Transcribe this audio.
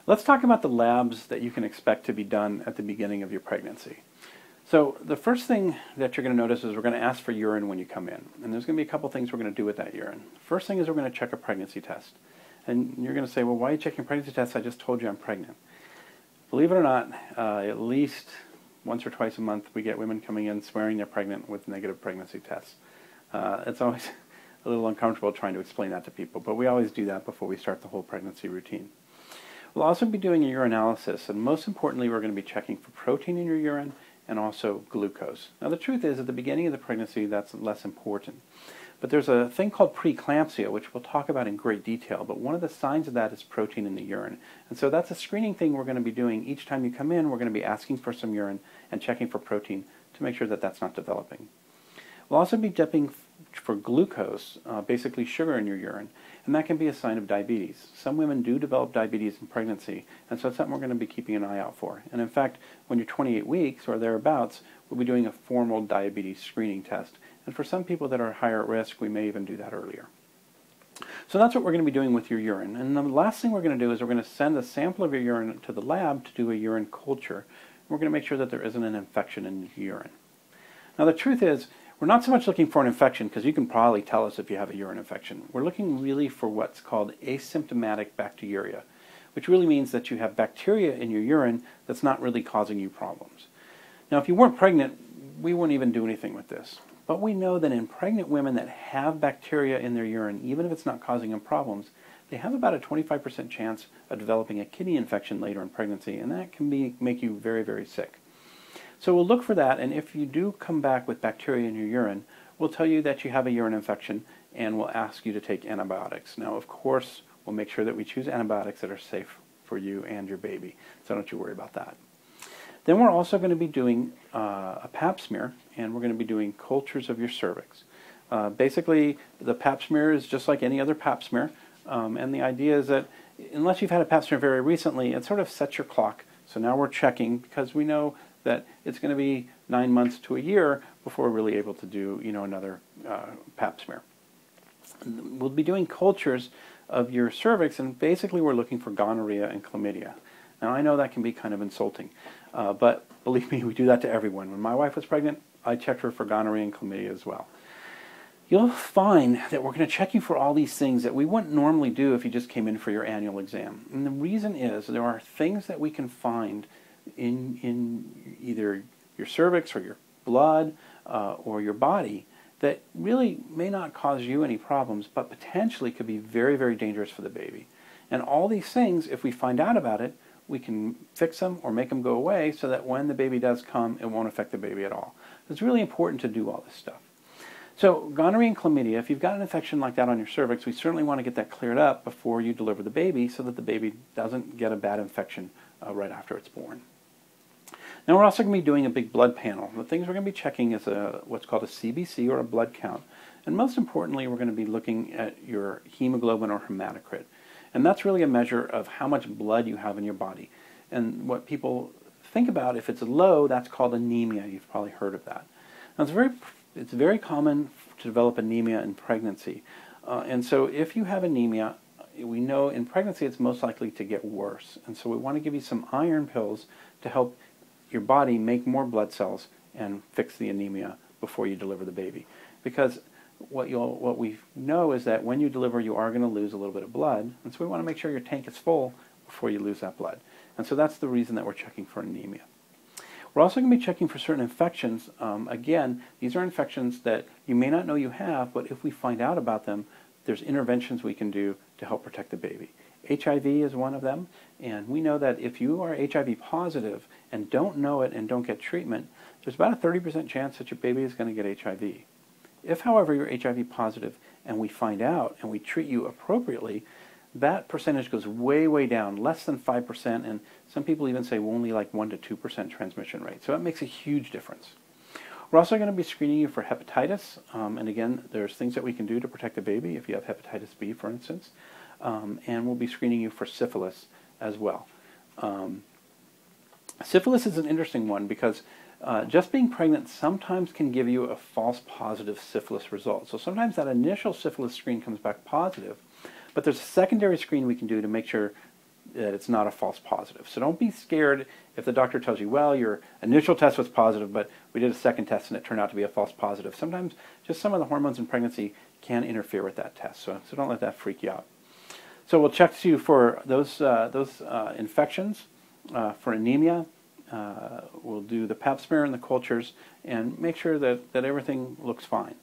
Let's talk about the labs that you can expect to be done at the beginning of your pregnancy. So the first thing that you're going to notice is we're going to ask for urine when you come in. And there's going to be a couple things we're going to do with that urine. First thing is we're going to check a pregnancy test. And you're going to say, well, why are you checking a pregnancy test? I just told you I'm pregnant. Believe it or not, at least once or twice a month we get women coming in swearing they're pregnant with negative pregnancy tests. It's always a little uncomfortable trying to explain that to people, but we always do that before we start the whole pregnancy routine. We'll also be doing a urinalysis, and most importantly we're going to be checking for protein in your urine and also glucose. Now the truth is, at the beginning of the pregnancy that's less important. But there's a thing called preeclampsia, which we'll talk about in great detail, but one of the signs of that is protein in the urine. And so that's a screening thing we're going to be doing. Each time you come in, we're going to be asking for some urine and checking for protein to make sure that that's not developing. We'll also be checking for glucose, basically sugar in your urine, and that can be a sign of diabetes. Some women do develop diabetes in pregnancy, and so it's something we're going to be keeping an eye out for. And in fact, when you're 28 weeks or thereabouts, we'll be doing a formal diabetes screening test. And for some people that are higher at risk, we may even do that earlier. So that's what we're going to be doing with your urine. And the last thing we're going to do is we're going to send a sample of your urine to the lab to do a urine culture. We're going to make sure that there isn't an infection in your urine. Now the truth is, we're not so much looking for an infection, because you can probably tell us if you have a urine infection. We're looking really for what's called asymptomatic bacteriuria, which really means that you have bacteria in your urine that's not really causing you problems. Now if you weren't pregnant, we wouldn't even do anything with this. But we know that in pregnant women that have bacteria in their urine, even if it's not causing them problems, they have about a 25% chance of developing a kidney infection later in pregnancy, and that can make you very, very sick. So we'll look for that, and if you do come back with bacteria in your urine, we'll tell you that you have a urine infection, and we'll ask you to take antibiotics. Now, of course, we'll make sure that we choose antibiotics that are safe for you and your baby, so don't you worry about that. Then we're also going to be doing a Pap smear, and we're going to be doing cultures of your cervix. Basically, the Pap smear is just like any other Pap smear, and the idea is that unless you've had a Pap smear very recently, it sort of sets your clock. So now we're checking, because we know that it's going to be 9 months to a year before we're really able to do, another Pap smear. We'll be doing cultures of your cervix, and basically we're looking for gonorrhea and chlamydia. Now I know that can be kind of insulting, but believe me, we do that to everyone. When my wife was pregnant, I checked her for gonorrhea and chlamydia as well. You'll find that we're going to check you for all these things that we wouldn't normally do if you just came in for your annual exam. And the reason is there are things that we can find in either your cervix or your blood or your body that really may not cause you any problems, but potentially could be very, very dangerous for the baby. And all these things, if we find out about it, we can fix them or make them go away so that when the baby does come, it won't affect the baby at all. It's really important to do all this stuff. So gonorrhea and chlamydia, if you've got an infection like that on your cervix, we certainly want to get that cleared up before you deliver the baby so that the baby doesn't get a bad infection right after it's born. Now we're also going to be doing a big blood panel. The things we're going to be checking is what's called a CBC, or a blood count. And most importantly, we're going to be looking at your hemoglobin or hematocrit. And that's really a measure of how much blood you have in your body. And what people think about, if it's low, that's called anemia. You've probably heard of that. Now it's very common to develop anemia in pregnancy. And so if you have anemia, we know in pregnancy it's most likely to get worse. And so we want to give you some iron pills to help your body make more blood cells and fix the anemia before you deliver the baby. Because what we know is that when you deliver, you are going to lose a little bit of blood, and so we want to make sure your tank is full before you lose that blood. And so that's the reason that we're checking for anemia. We're also going to be checking for certain infections. Again, these are infections that you may not know you have, but if we find out about them, there's interventions we can do to help protect the baby. HIV is one of them, and we know that if you are HIV positive and don't know it and don't get treatment, there's about a 30% chance that your baby is going to get HIV. If, however, you're HIV positive and we find out and we treat you appropriately, that percentage goes way, way down, less than 5%, and some people even say only like 1 to 2% transmission rate. So that makes a huge difference. We're also going to be screening you for hepatitis, and again, there's things that we can do to protect the baby if you have hepatitis B, for instance, and we'll be screening you for syphilis as well. Syphilis is an interesting one because just being pregnant sometimes can give you a false positive syphilis result. So sometimes that initial syphilis screen comes back positive, but there's a secondary screen we can do to make sure it's not a false positive. So don't be scared if the doctor tells you, well, your initial test was positive, but we did a second test and it turned out to be a false positive. Sometimes just some of the hormones in pregnancy can interfere with that test, so don't let that freak you out. So we'll check you for those infections, for anemia. We'll do the Pap smear and the cultures and make sure that everything looks fine.